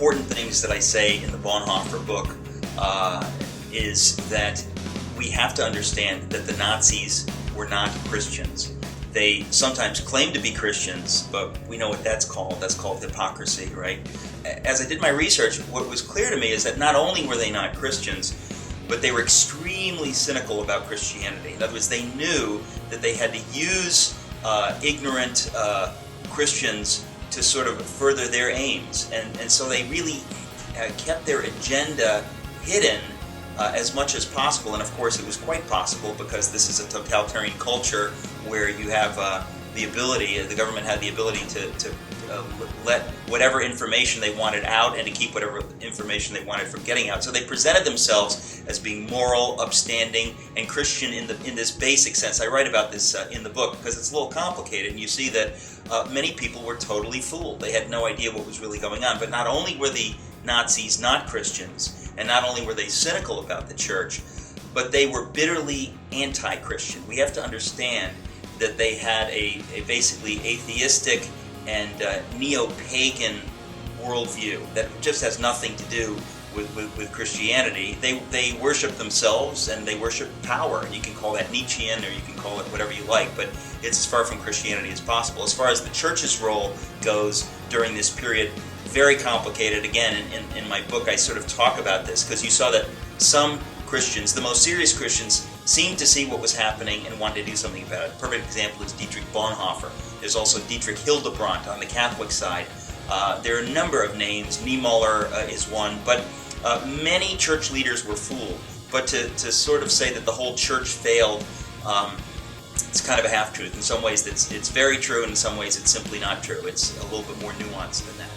important things that I say in the Bonhoeffer book is that we have to understand that the Nazis were not Christians. They sometimes claim to be Christians, but we know what that's called. That's called hypocrisy, right? As I did my research, what was clear to me is that not only were they not Christians, but they were extremely cynical about Christianity. In other words, they knew that they had to use ignorant Christians to sort of further their aims. And so they really kept their agenda hidden as much as possible. And of course it was quite possible because this is a totalitarian culture where you have the ability, the government had the ability to let whatever information they wanted out and to keep whatever information they wanted from getting out. So they presented themselves as being moral, upstanding, and Christian in this basic sense. I write about this in the book because it's a little complicated, and you see that many people were totally fooled. They had no idea what was really going on. But not only were the Nazis not Christians, and not only were they cynical about the church, but they were bitterly anti-Christian. We have to understand that they had a basically atheistic and neo-pagan worldview that just has nothing to do with Christianity. They worship themselves and they worship power. You can call that Nietzschean or you can call it whatever you like, but it's as far from Christianity as possible. As far as the church's role goes during this period, very complicated. Again, in my book I sort of talk about this because you saw that some Christians, the most serious Christians, seemed to see what was happening and wanted to do something about it. A perfect example is Dietrich Bonhoeffer. There's also Dietrich Hildebrandt on the Catholic side. There are a number of names. Niemöller is one, but many church leaders were fooled. But to sort of say that the whole church failed, it's kind of a half-truth. In some ways it's very true, and in some ways it's simply not true. It's a little bit more nuanced than that.